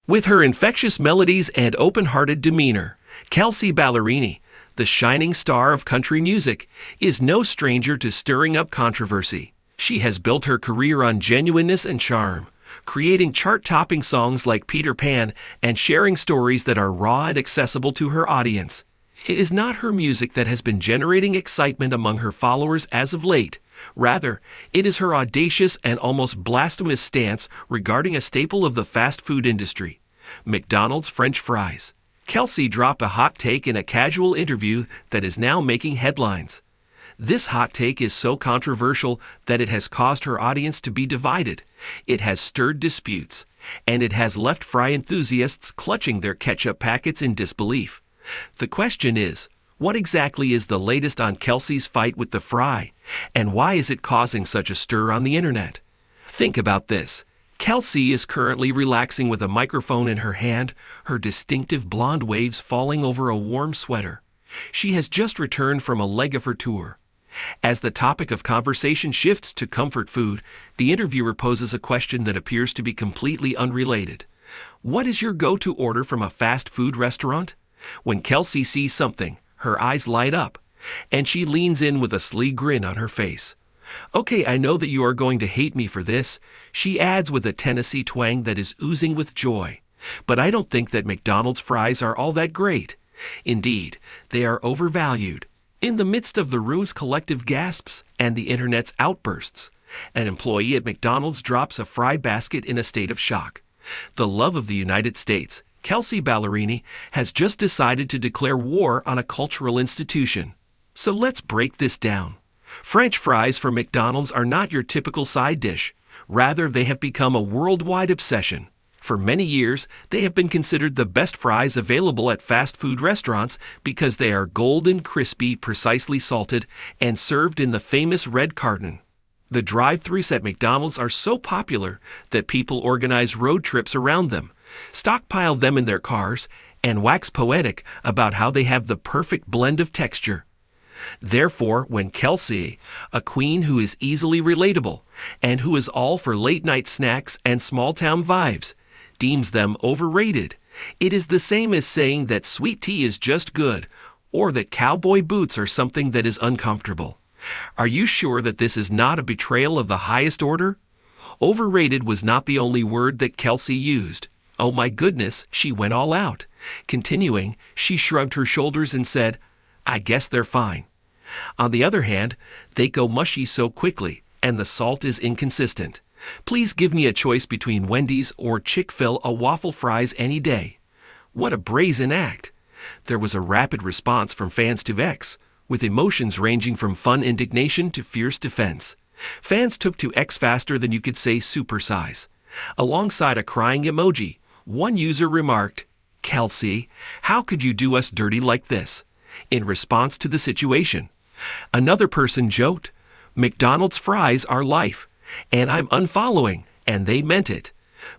With her infectious melodies and open-hearted demeanor, Kelsea Ballerini, the shining star of country music, is no stranger to stirring up controversy. She has built her career on genuineness and charm, creating chart-topping songs like Peter Pan and sharing stories that are raw and accessible to her audience. It is not her music that has been generating excitement among her followers as of late. Rather, it is her audacious and almost blasphemous stance regarding a staple of the fast food industry, McDonald's French fries. Kelsea dropped a hot take in a casual interview that is now making headlines. This hot take is so controversial that it has caused her audience to be divided. It has stirred disputes, and it has left fry enthusiasts clutching their ketchup packets in disbelief. The question is, what exactly is the latest on Kelsea's fight with the fry, and why is it causing such a stir on the internet? Think about this. Kelsea is currently relaxing with a microphone in her hand, her distinctive blonde waves falling over a warm sweater. She has just returned from a leg of her tour. As the topic of conversation shifts to comfort food, the interviewer poses a question that appears to be completely unrelated. What is your go-to order from a fast food restaurant? When Kelsea sees something, her eyes light up, and she leans in with a sly grin on her face. Okay, I know that you are going to hate me for this, she adds with a Tennessee twang that is oozing with joy. But I don't think that McDonald's fries are all that great. Indeed, they are overvalued. In the midst of the room's collective gasps and the internet's outbursts, an employee at McDonald's drops a fry basket in a state of shock. The love of the United States, Kelsea Ballerini, has just decided to declare war on a cultural institution. So let's break this down. French fries from McDonald's are not your typical side dish. Rather, they have become a worldwide obsession. For many years, they have been considered the best fries available at fast food restaurants because they are golden, crispy, precisely salted, and served in the famous red carton. The drive-thrus at McDonald's are so popular that people organize road trips around them, stockpile them in their cars, and wax poetic about how they have the perfect blend of texture. Therefore, when Kelsea, a queen who is easily relatable and who is all for late-night snacks and small-town vibes, deems them overrated, it is the same as saying that sweet tea is just good or that cowboy boots are something that is uncomfortable. Are you sure that this is not a betrayal of the highest order? Overrated was not the only word that Kelsea used. Oh my goodness, she went all out. Continuing, she shrugged her shoulders and said, I guess they're fine. On the other hand, they go mushy so quickly, and the salt is inconsistent. Please give me a choice between Wendy's or Chick-fil-A waffle fries any day. What a brazen act. There was a rapid response from fans to X, with emotions ranging from fun indignation to fierce defense. Fans took to X faster than you could say supersize. Alongside a crying emoji, one user remarked, Kelsea, how could you do us dirty like this? In response to the situation. Another person joked, McDonald's fries are life, and I'm unfollowing, and they meant it.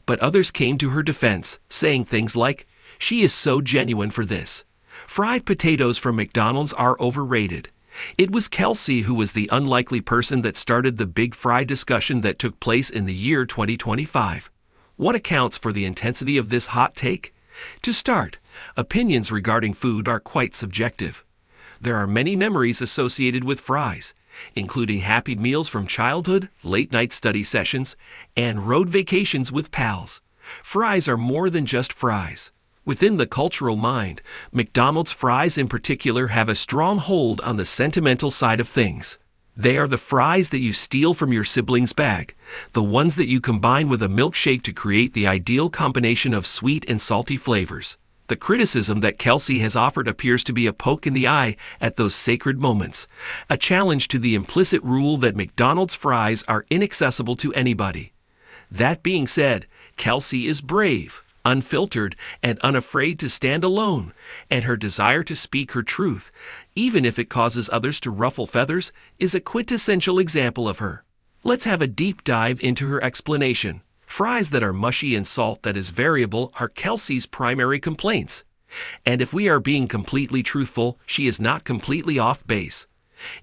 But others came to her defense, saying things like, she is so genuine for this. Fried potatoes from McDonald's are overrated. It was Kelsea who was the unlikely person that started the big fry discussion that took place in the year 2025. What accounts for the intensity of this hot take? To start, opinions regarding food are quite subjective. There are many memories associated with fries, including happy meals from childhood, late-night study sessions, and road vacations with pals. Fries are more than just fries. Within the cultural mind, McDonald's fries in particular have a strong hold on the sentimental side of things. They are the fries that you steal from your sibling's bag, the ones that you combine with a milkshake to create the ideal combination of sweet and salty flavors. The criticism that Kelsea has offered appears to be a poke in the eye at those sacred moments, a challenge to the implicit rule that McDonald's fries are inaccessible to anybody. That being said, Kelsea is brave, unfiltered, and unafraid to stand alone, and her desire to speak her truth, even if it causes others to ruffle feathers, is a quintessential example of her. Let's have a deep dive into her explanation. Fries that are mushy and salt that is variable are Kelsea's primary complaints. And if we are being completely truthful, she is not completely off base.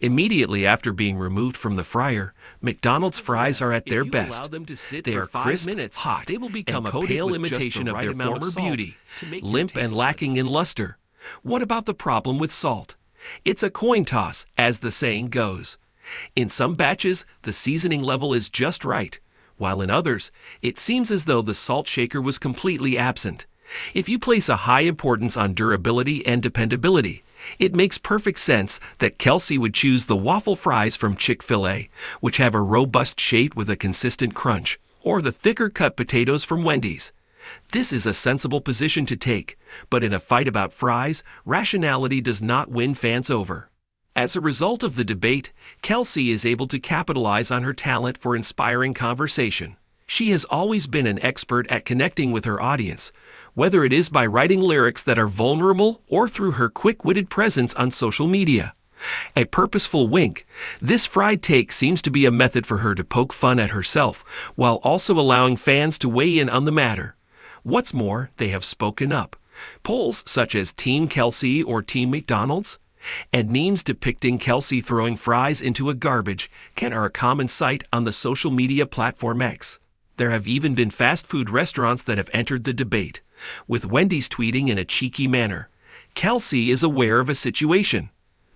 Immediately after being removed from the fryer, McDonald's fries are at their best. They are crisp, hot, they will become a pale imitation of their former beauty, limp and lacking in luster. What about the problem with salt? It's a coin toss, as the saying goes. In some batches, the seasoning level is just right, while in others, it seems as though the salt shaker was completely absent. If you place a high importance on durability and dependability, it makes perfect sense that Kelsea would choose the waffle fries from Chick-fil-A, which have a robust shape with a consistent crunch, or the thicker cut potatoes from Wendy's. This is a sensible position to take, but in a fight about fries, rationality does not win fans over. As a result of the debate, Kelsea is able to capitalize on her talent for inspiring conversation. She has always been an expert at connecting with her audience, whether it is by writing lyrics that are vulnerable or through her quick-witted presence on social media. A purposeful wink, this fried take seems to be a method for her to poke fun at herself, while also allowing fans to weigh in on the matter. What's more, they have spoken up. Polls such as Team Kelsea or Team McDonald's and memes depicting Kelsea throwing fries into a garbage can are a common sight on the social media platform X. There have even been fast food restaurants that have entered the debate, with Wendy's tweeting in a cheeky manner, "Kelsea is aware of a situation.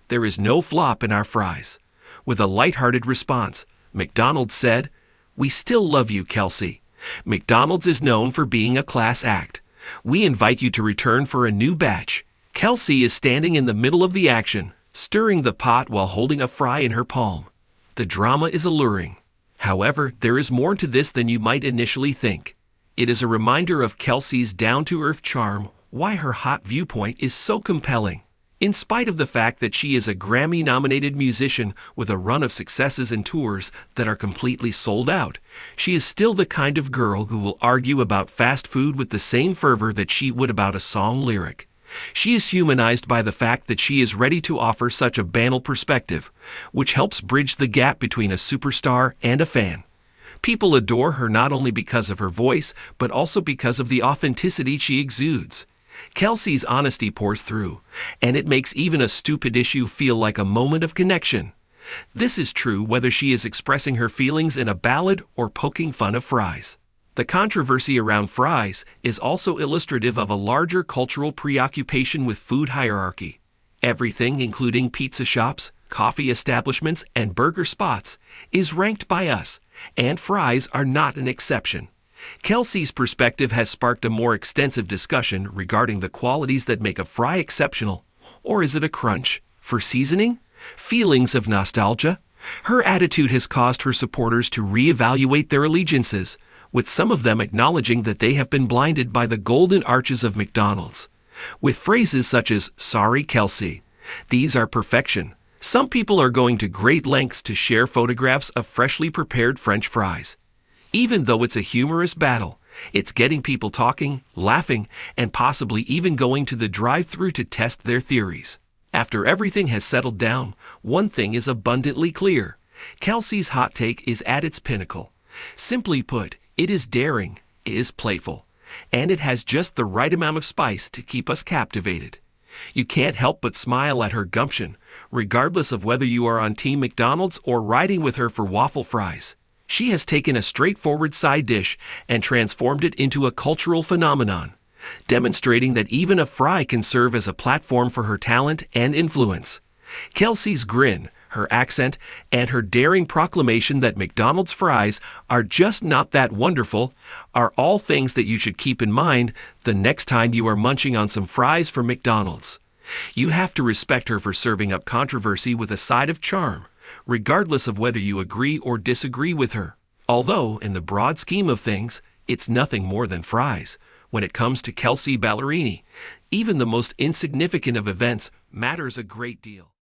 There is no flop in our fries." With a lighthearted response, McDonald's said, "We still love you, Kelsea. McDonald's is known for being a class act. We invite you to return for a new batch." Kelsea is standing in the middle of the action, stirring the pot while holding a fry in her palm. The drama is alluring. However, there is more to this than you might initially think. It is a reminder of Kelsea's down-to-earth charm, why her hot viewpoint is so compelling. In spite of the fact that she is a Grammy-nominated musician with a run of successes and tours that are completely sold out, she is still the kind of girl who will argue about fast food with the same fervor that she would about a song lyric. She is humanized by the fact that she is ready to offer such a banal perspective, which helps bridge the gap between a superstar and a fan. People adore her not only because of her voice, but also because of the authenticity she exudes. Kelsea's honesty pours through, and it makes even a stupid issue feel like a moment of connection. This is true whether she is expressing her feelings in a ballad or poking fun of fries. The controversy around fries is also illustrative of a larger cultural preoccupation with food hierarchy. Everything, including pizza shops, coffee establishments, and burger spots, is ranked by us, and fries are not an exception. Kelsea's perspective has sparked a more extensive discussion regarding the qualities that make a fry exceptional. Or is it a crunch? For seasoning? Feelings of nostalgia? Her attitude has caused her supporters to reevaluate their allegiances, with some of them acknowledging that they have been blinded by the golden arches of McDonald's. With phrases such as, "Sorry, Kelsea," "These are perfection," some people are going to great lengths to share photographs of freshly prepared French fries. Even though it's a humorous battle, it's getting people talking, laughing, and possibly even going to the drive-thru to test their theories. After everything has settled down, one thing is abundantly clear. Kelsea's hot take is at its pinnacle. Simply put, it is daring, it is playful, and it has just the right amount of spice to keep us captivated. You can't help but smile at her gumption, regardless of whether you are on Team McDonald's or riding with her for waffle fries. She has taken a straightforward side dish and transformed it into a cultural phenomenon, demonstrating that even a fry can serve as a platform for her talent and influence. Kelsea's grin, her accent, and her daring proclamation that McDonald's fries are just not that wonderful are all things that you should keep in mind the next time you are munching on some fries from McDonald's. You have to respect her for serving up controversy with a side of charm, regardless of whether you agree or disagree with her. Although, in the broad scheme of things, it's nothing more than fries. When it comes to Kelsea Ballerini, even the most insignificant of events matters a great deal.